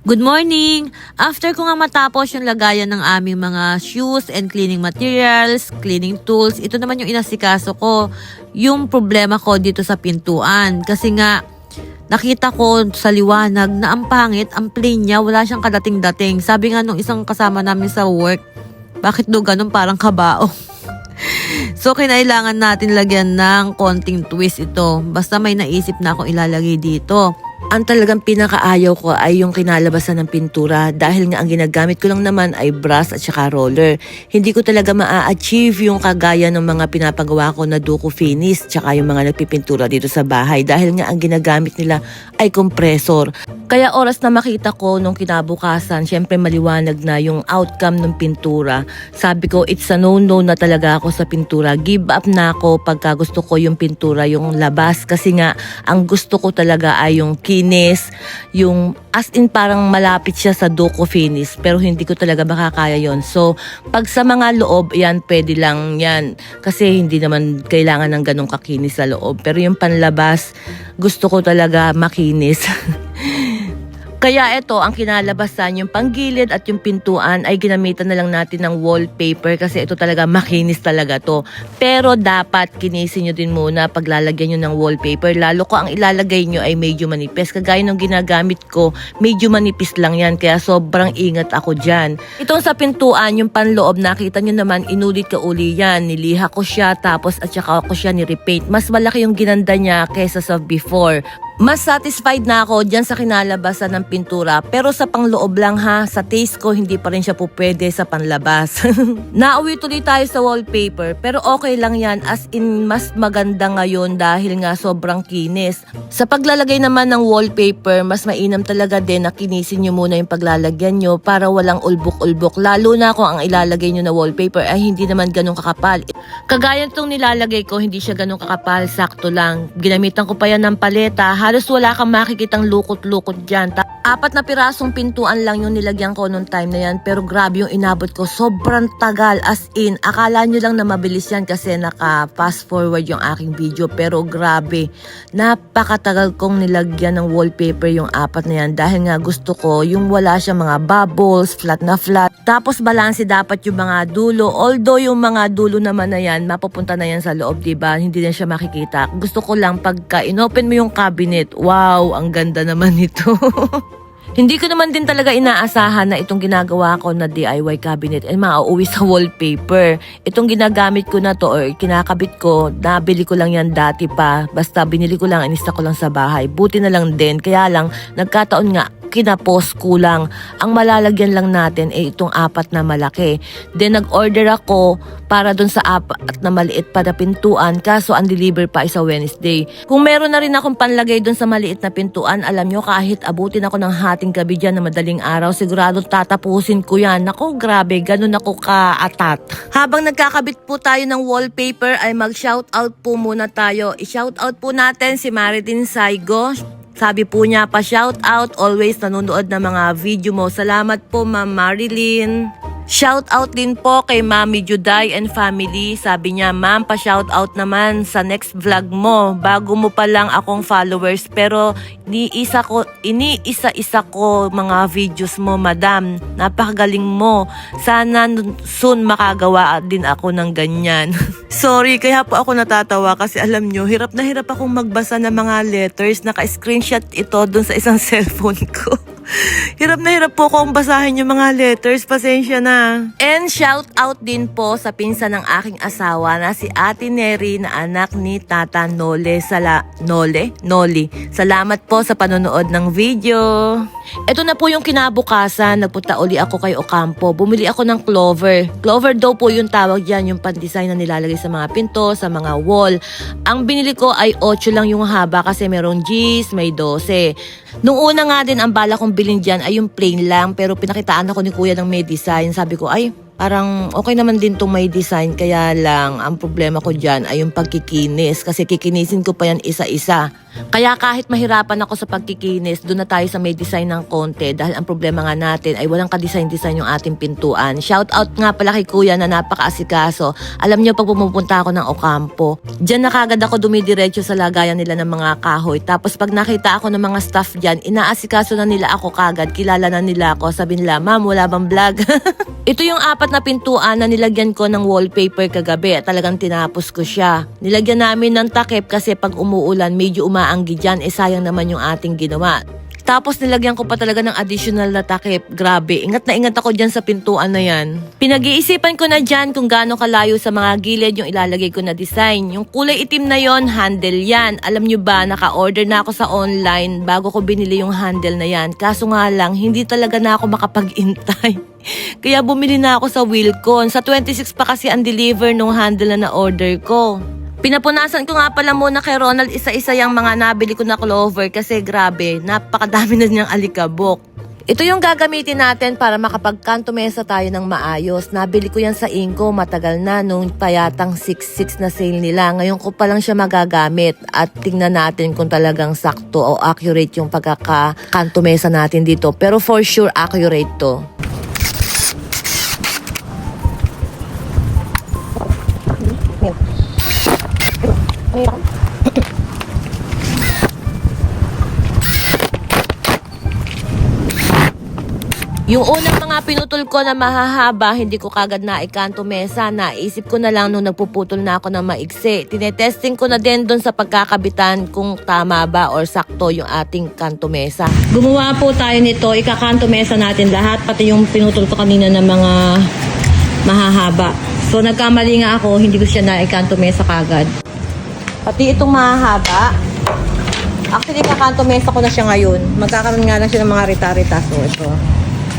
Good morning! After ko nga matapos yung lagayan ng aming mga shoes and cleaning materials, cleaning tools, ito naman yung inasikaso ko, yung problema ko dito sa pintuan. Kasi nga, nakita ko sa liwanag na ang pangit, ang plain niya, wala siyang kadating-dating. Sabi nga nung isang kasama namin sa work, bakit do ganun parang kabao? So, kinailangan natin lagyan ng konting twist ito. Basta may naisip na akong ilalagay dito. Ang talagang pinakaayaw ko ay yung kinalabasan ng pintura dahil nga ang ginagamit ko lang naman ay brush at saka roller. Hindi ko talaga maa-achieve yung kagaya ng mga pinapagawa ko na duko finish tsaka yung mga nagpipintura dito sa bahay dahil nga ang ginagamit nila ay compressor. Kaya oras na makita ko nung kinabukasan, syempre maliwanag na yung outcome ng pintura. Sabi ko, it's a no-no na talaga ako sa pintura. Give up na ako pagka gusto ko yung pintura, yung labas. Kasi nga, ang gusto ko talaga ay yung kinis, yung as in parang malapit siya sa duko finish. Pero hindi ko talaga makakaya yon. So, pag sa mga loob, yan, pwede lang yan. Kasi hindi naman kailangan ng ganong kakinis sa loob. Pero yung panlabas, gusto ko talaga makinis. Kaya ito, ang kinalabasan, yung panggilid at yung pintuan ay ginamitan na lang natin ng wallpaper kasi ito talaga makinis talaga to. Pero dapat kinisin nyo din muna pag lalagyan nyo ng wallpaper. Lalo ko ang ilalagay nyo ay medyo manipis. Kagaya ng ginagamit ko, medyo manipis lang yan. Kaya sobrang ingat ako dyan. Itong sa pintuan, yung panloob, nakita nyo naman, inulit ka uli yan. Niliha ko siya, tapos at saka ako siya nirepaint. Mas malaki yung ginanda niya kesa sa before. Mas satisfied na ako dyan sa kinalabasan ng pintura. Pero sa pangloob lang ha, sa taste ko hindi pa rin siya pupwede sa panlabas. Nauwi tuloy tayo sa wallpaper pero okay lang yan, as in mas maganda ngayon dahil nga sobrang kinis. Sa paglalagay naman ng wallpaper, mas mainam talaga din na kinisin nyo muna yung paglalagyan nyo para walang ulbok-ulbok. Lalo na kung ang ilalagay nyo na wallpaper ay hindi naman ganun kakapal. Kagaya itong nilalagay ko, hindi siya ganun kakapal, sakto lang. Ginamitan ko pa yan ng paleta. Halos wala kang makikitang lukot-lukot dyan. 4 na pirasong pintuan lang yung nilagyan ko nung time na yan. Pero grabe yung inabot ko. Sobrang tagal. As in, akala nyo lang na mabilis yan kasi naka-fast forward yung aking video. Pero grabe, napakatagal kong nilagyan ng wallpaper yung 4 na yan. Dahil nga gusto ko yung wala siya mga bubbles, flat na flat. Tapos balanse dapat yung mga dulo. Although yung mga dulo naman na yan, mapupunta na yan sa loob, diba? Hindi na siya makikita. Gusto ko lang pagka inopen mo yung cabinet, wow, ang ganda naman nito. Hindi ko naman din talaga inaasahan na itong ginagawa ko na DIY cabinet ay mauuwi sa wallpaper. Itong ginagamit ko na to or kinakabit ko, nabili ko lang yan dati pa. Basta binili ko lang, inista ko lang sa bahay. Buti na lang din, kaya lang nagkataon nga, kinapos kulang. Ang malalagyan lang natin ay itong 4 na malaki. Then nag-order ako para dun sa 4 na maliit pa na pintuan, kaso undeliver pa ay sa Wednesday. Kung meron na rin akong panlagay dun sa maliit na pintuan, alam nyo, kahit abutin ako ng hating gabi dyan na madaling araw, sigurado tatapusin ko yan. Naku, grabe, ganun ako kaatat. Habang nagkakabit po tayo ng wallpaper ay mag-shoutout po muna tayo. I-shoutout po natin si Maridin Saigo. Sabi po niya, pa-shoutout, always nanonood ng mga video mo. Salamat po, Ma'am Marilyn. Shoutout din po kay Mami Juday and family. Sabi niya, Ma'am, pa-shoutout naman sa next vlog mo. Bago mo pa lang akong followers, pero iniisa-isa ko mga videos mo, Madam. Napakagaling mo. Sana soon makagawa din ako ng ganyan. Sorry, kaya po ako natatawa kasi alam nyo, hirap na hirap akong magbasa ng mga letters. Naka-screenshot ito dun sa isang cellphone ko. Hirap na hirap po akong basahin yung mga letters. Pasensya na. And shout out din po sa pinsan ng aking asawa na si Ate Neri na anak ni Tata Noli. Salamat po sa panonood ng video. Ito na po yung kinabukasan. Nagpunta uli ako kay Ocampo. Bumili ako ng clover. Clover daw po yung tawag dyan, yung pan-design na nilalagay sa mga pinto, sa mga wall. Ang binili ko ay 8 lang yung haba kasi merong G's, may 12. Nung una nga din, ang bala kong bilhin dyan ay yung plain lang, pero pinakitaan ako ni kuya ng may design. Sabi ko, ay, parang okay naman din itong may design, kaya lang ang problema ko dyan ay yung pagkikinis kasi kikinisin ko pa yan isa-isa. Kaya kahit mahirapan ako sa pagkikinis, doon na tayo sa may design ng konti dahil ang problema nga natin ay walang ka-design-design yung ating pintuan. Shout out nga pala kay kuya na napaka-asikaso. Alam niyo pag pumupunta ako ng Ocampo, diyan na kagad ako dumidiretso sa lagayan nila ng mga kahoy. Tapos pag nakita ako ng mga staff diyan, inaasikaso na nila ako kagad, kilala na nila ako. Sabi nila, ma'am, wala bang vlog? Ito yung 4 na pintuan na nilagyan ko ng wallpaper kagabi. Talagang tinapos ko siya. Nilagyan namin ng takip kasi pag umuulan, medyo umaanggi dyan. Sayang naman yung ating ginawa. Tapos nilagyan ko pa talaga ng additional na takip. Grabe, ingat na ingat ako dyan sa pintuan na yan. Pinag-iisipan ko na dyan kung gaano kalayo sa mga gilid yung ilalagay ko na design. Yung kulay itim na yon, handle yan. Alam nyo ba, naka-order na ako sa online bago ko binili yung handle na yan. Kaso nga lang, hindi talaga na ako makapag-intay. Kaya bumili na ako sa Wilcon. Sa 26 pa kasi ang deliver nung handle na na-order ko. Pinapunasan ko nga pala muna kay Ronald isa-isa yung mga nabili ko na clover kasi grabe, napakadami na niyang alikabok. Ito yung gagamitin natin para makapag-kanto mesa tayo ng maayos. Nabili ko yan sa Inco, matagal na nung payatang 6.6 na sale nila. Ngayon ko pa lang siya magagamit at tingnan natin kung talagang sakto o accurate yung pagkaka-kanto mesa natin dito. Pero for sure accurate to. Yung unang mga pinutol ko na mahahaba, hindi ko kagad na ikanto mesa. Naisip ko na lang nung nagpuputol na ako ng maigsi. Tinetesting ko na din doon sa pagkakabitan kung tama ba or sakto yung ating kanto mesa. Gumawa po tayo nito, ikakanto mesa natin lahat, pati yung pinutol ko kanina ng mga mahahaba. So nagkamali nga ako, hindi ko siya na ikanto mesa kagad. Pati itong mahahaba, actually kakanto mesa ko na siya ngayon. Magkakaroon nga lang siya ng mga rita-rita. So ito.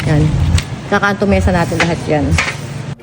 Yan. Kakanto mesa natin lahat yan.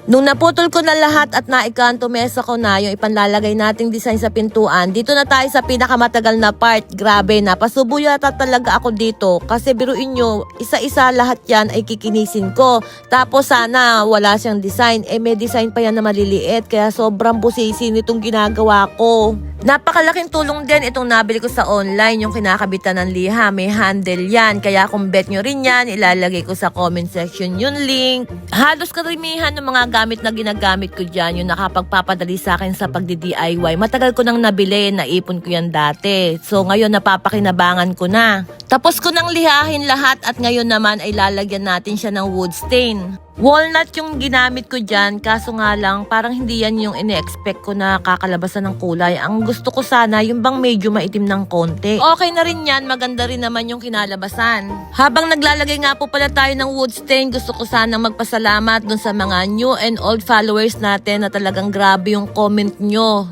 Nung naputol ko na lahat at naikanto mesa ko na yung ipanlalagay nating design sa pintuan, dito na tayo sa pinakamatagal na part. Grabe, napasubo yata talaga ako dito. Kasi biruin nyo, isa-isa lahat yan ay kikinisin ko. Tapos sana wala siyang design. May design pa yan na maliliit. Kaya sobrang busisi nitong ginagawa ko. Napakalaking tulong din itong nabili ko sa online, yung kinakabitan ng liha. May handle yan. Kaya kung bet nyo rin yan, ilalagay ko sa comment section yung link. Halos karamihan ng mga gamit na ginagamit ko dyan, yung nakapagpapadali sa akin sa pagdi-DIY. Matagal ko nang nabili, naipon ko yan dati. So ngayon napapakinabangan ko na. Tapos ko nang lihahin lahat at ngayon naman ay lalagyan natin siya ng wood stain. Walnut yung ginamit ko dyan, kaso nga lang parang hindi yan yung ine-expect ko na kakalabasan ng kulay. Ang gusto ko sana yung bang medyo maitim ng konti. Okay na rin yan, maganda rin naman yung kinalabasan. Habang naglalagay nga po pala tayo ng wood stain, gusto ko sana magpasalamat dun sa mga new and old followers natin na talagang grabe yung comment nyo.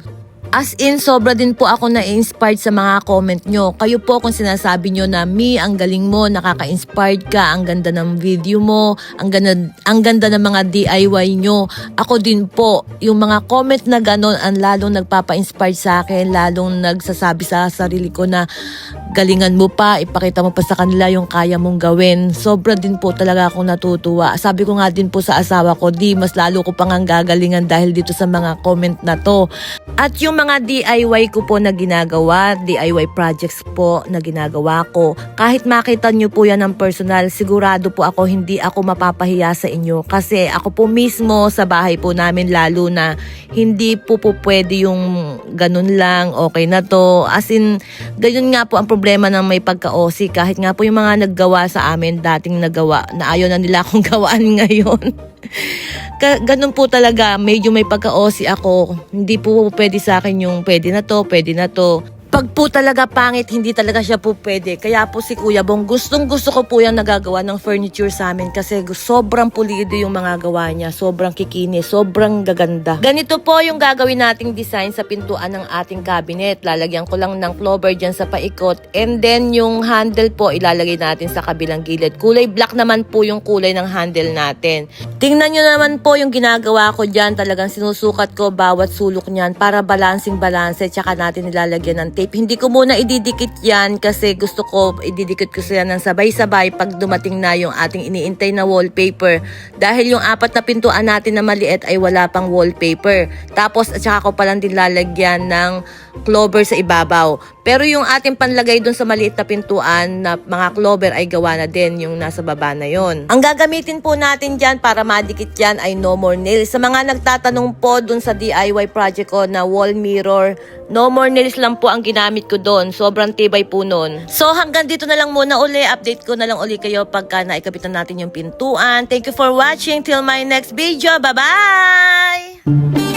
As in, sobra din po ako na-inspired sa mga comment nyo. Kayo po kung sinasabi nyo na, Mi, ang galing mo, nakaka-inspired ka, ang ganda ng video mo, ang ganda ng mga DIY nyo. Ako din po, yung mga comment na gano'n, ang lalong nagpapa-inspired sa akin, lalong nagsasabi sa sarili ko na, galingan mo pa, ipakita mo pa sa kanila yung kaya mong gawin. Sobra din po talaga akong natutuwa. Sabi ko nga din po sa asawa ko, mas lalo ko pang ang gagalingan dahil dito sa mga comment na to. At yung mga DIY ko po na ginagawa, DIY projects po na ginagawa ko, kahit makita nyo po yan ng personal, sigurado po ako hindi ako mapapahiya sa inyo. Kasi ako po mismo sa bahay po namin, lalo na hindi po pwede yung ganun lang, okay na to. As in, ganyan nga po ang problema ng may pagka-OC. Kahit nga po yung mga naggawa sa amin, dating nagawa, na ayaw na nila akong gawaan ngayon. Ganun po talaga, medyo may pagka-OC ako. Hindi po pwede sa akin yung pwede na to, pwede na to. Pag po talaga pangit, hindi talaga siya po pwede. Kaya po si Kuya Bong, gustong gusto ko po yung nagagawa ng furniture sa amin kasi sobrang pulido yung mga gawa niya. Sobrang kikinis, sobrang gaganda. Ganito po yung gagawin nating design sa pintuan ng ating cabinet. Lalagyan ko lang ng clover dyan sa paikot. And then yung handle po, ilalagay natin sa kabilang gilid. Kulay black naman po yung kulay ng handle natin. Tingnan nyo naman po yung ginagawa ko dyan. Talagang sinusukat ko bawat sulok niyan para balancing-balanse. Tsaka natin nilalagyan ng tape. Hindi ko muna ididikit yan kasi gusto ko ididikit ko sila ng sabay-sabay pag dumating na yung ating iniintay na wallpaper. Dahil yung 4 na pintuan natin na maliit ay wala pang wallpaper. Tapos at saka ko palang din lalagyan ng clover sa ibabaw. Pero yung ating panlagay dun sa maliit na pintuan na mga clover ay gawa na din yung nasa baba na yon. Ang gagamitin po natin dyan para madikit yan ay no more nails. Sa mga nagtatanong po dun sa DIY project ko na wall mirror, no more nails lang po ang ginamit ko doon. Sobrang tibay po nun. So hanggang dito na lang muna uli. Update ko na lang uli kayo pagka naikabitan natin yung pintuan. Thank you for watching. Till my next video. Bye-bye!